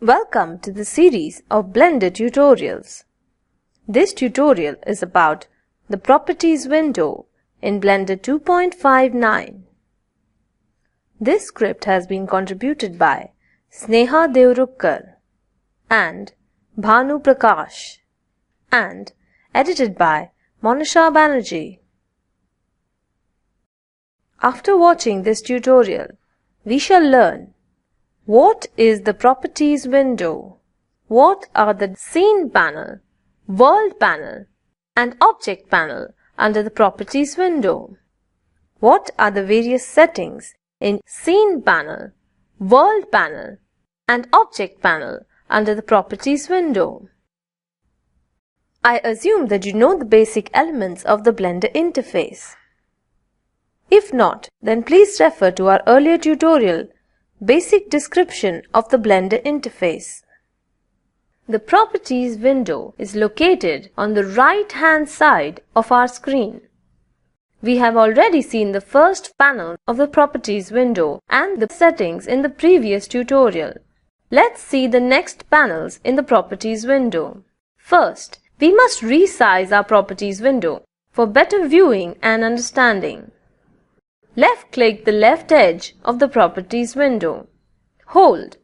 Welcome to the series of Blender tutorials. This tutorial is about the Properties window in Blender 2.59. This script has been contributed by Sneha Deorukkar and Bhanu Prakash and edited by Monisha Banerjee. After watching this tutorial, we shall learn: what is the Properties window? What are the Scene panel, World panel, and Object panel under the Properties window? What are the various settings in Scene panel, World panel, and Object panel under the Properties window? I assume that you know the basic elements of the Blender interface. If not, then please refer to our earlier tutorial, Basic Description of the Blender Interface. The Properties window is located on the right-hand side of our screen. We have already seen the first panel of the Properties window and the settings in the previous tutorial. Let's see the next panels in the Properties window. First, we must resize our Properties window for better viewing and understanding. Left-click the left edge of the Properties window. Hold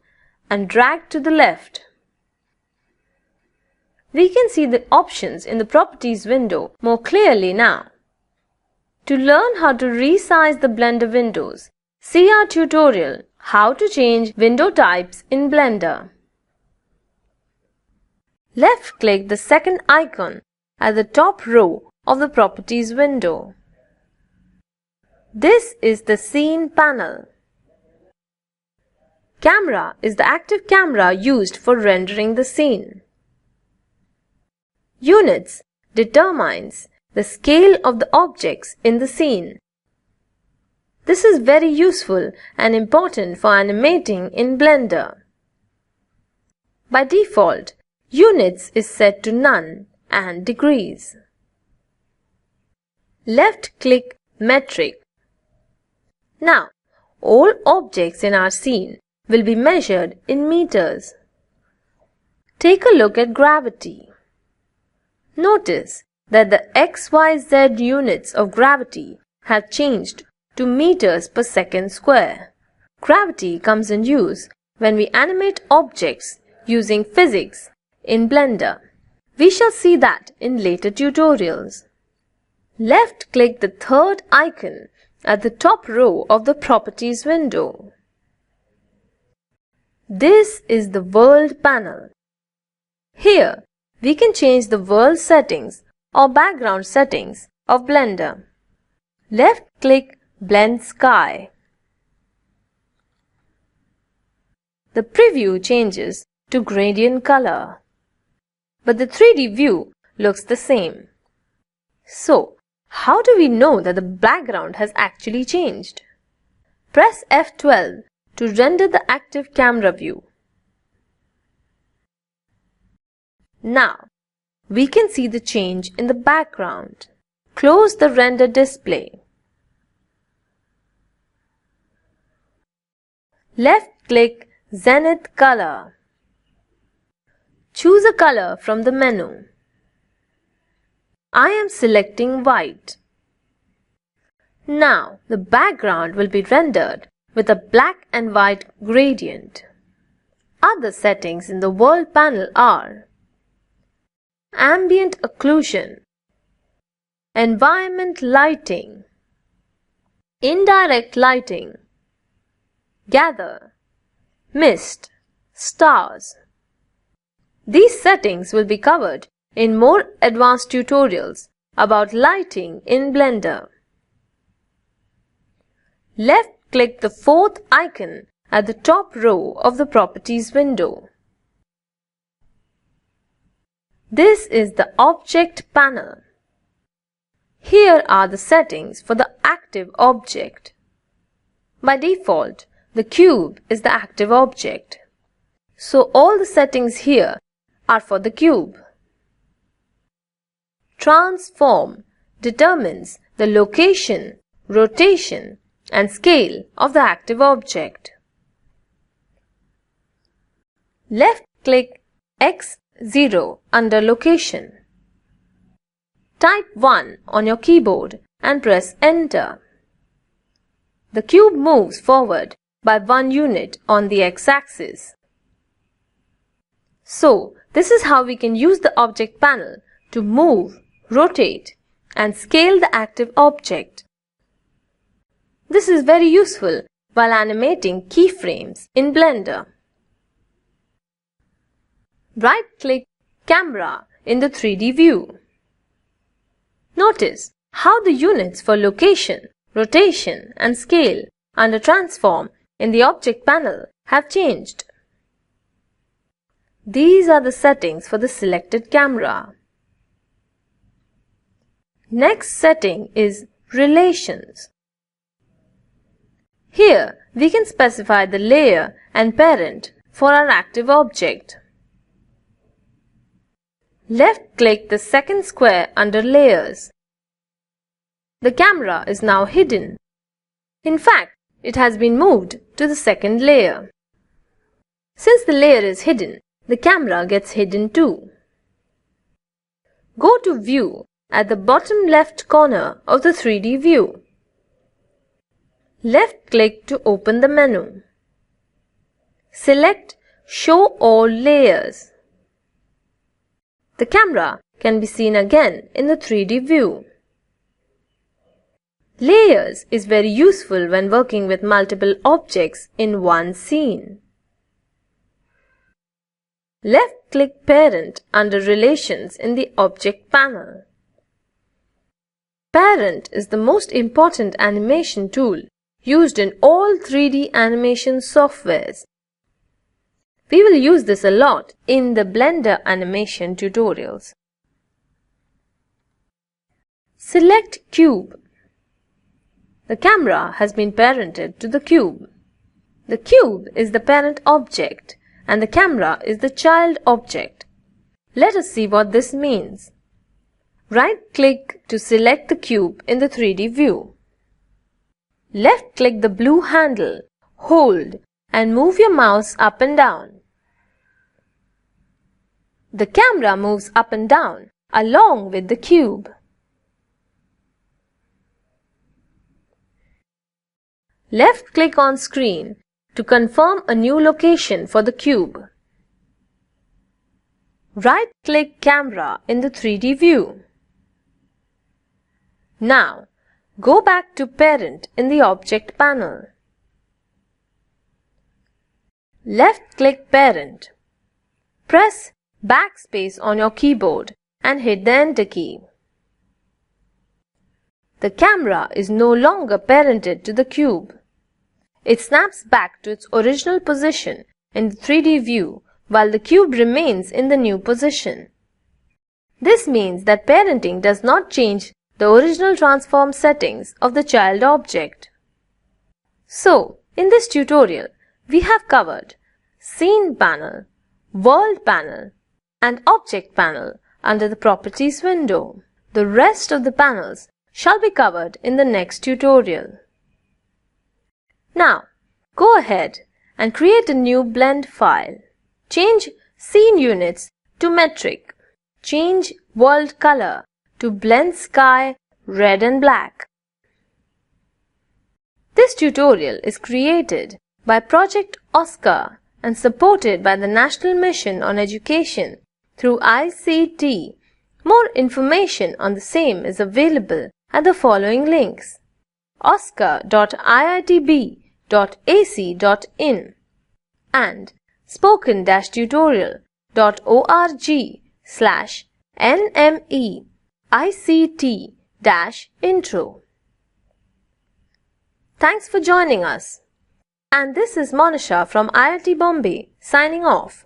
and drag to the left. We can see the options in the Properties window more clearly now. To learn how to resize the Blender windows, see our tutorial, How to Change Window Types in Blender. Left-click the second icon at the top row of the Properties window. This is the Scene panel. Camera is the active camera used for rendering the scene. Units determines the scale of the objects in the scene. This is very useful and important for animating in Blender. By default, Units is set to none and degrees. Left-click Metric. Now, all objects in our scene will be measured in meters. Take a look at gravity. Notice that the XYZ units of gravity have changed to meters per second square. Gravity comes in use when we animate objects using physics in Blender. We shall see that in later tutorials. Left-click the third icon at the top row of the Properties window. This is the World panel. Here, we can change the world settings or background settings of Blender. Left-click Blend Sky. The preview changes to gradient color, but the 3D view looks the same. So, how do we know that the background has actually changed? Press F12 to render the active camera view. Now, we can see the change in the background. Close the render display. Left-click Zenith Color. Choose a color from the menu. I am selecting white. Now, the background will be rendered with a black and white gradient. Other settings in the World panel are Ambient Occlusion, Environment Lighting, Indirect Lighting, Gather, Mist, Stars. These settings will be covered in more advanced tutorials about lighting in Blender. Left-click the fourth icon at the top row of the Properties window. This is the Object panel. Here are the settings for the active object. By default, the cube is the active object. So all the settings here are for the cube. Transform determines the location, rotation, and scale of the active object. Left-click X0 under Location. Type 1 on your keyboard and press Enter. The cube moves forward by 1 unit on the x-axis. So, this is how we can use the object panel to move, rotate, and scale the active object. This is very useful while animating keyframes in Blender. Right-click Camera in the 3D view. Notice how the units for location, rotation, and scale under Transform in the object panel have changed. These are the settings for the selected camera. Next setting is Relations. Here we can specify the layer and parent for our active object. Left-click the second square under Layers. The camera is now hidden. In fact, it has been moved to the second layer. Since the layer is hidden, the camera gets hidden too. Go to View at the bottom left corner of the 3D view. Left-click to open the menu. Select Show All Layers. The camera can be seen again in the 3D view. Layers is very useful when working with multiple objects in one scene. Left-click Parent under Relations in the Object panel. Parent is the most important animation tool used in all 3D animation softwares. We will use this a lot in the Blender animation tutorials. Select Cube. The camera has been parented to the cube. The cube is the parent object and the camera is the child object. Let us see what this means. Right-click to select the cube in the 3D view. Left-click the blue handle, hold, and move your mouse up and down. The camera moves up and down along with the cube. Left-click on screen to confirm a new location for the cube. Right-click Camera in the 3D view. Now, go back to Parent in the Object panel. Left-click Parent. Press Backspace on your keyboard and hit the Enter key. The camera is no longer parented to the cube. It snaps back to its original position in the 3D view while the cube remains in the new position. This means that parenting does not change the original transform settings of the child object. So, in this tutorial, we have covered Scene panel, World panel, and Object panel under the Properties window. The rest of the panels shall be covered in the next tutorial. Now, go ahead and create a new blend file. Change Scene Units to Metric. Change World Color to Blend Sky Red and Black. This tutorial is created by Project Oscar and supported by the National Mission on Education through ICT. More information on the same is available at the following links: oscar.iitb.ac.in and spoken-tutorial.org/nmeict-intro. Thanks for joining us. And this is Monisha from IIT Bombay signing off.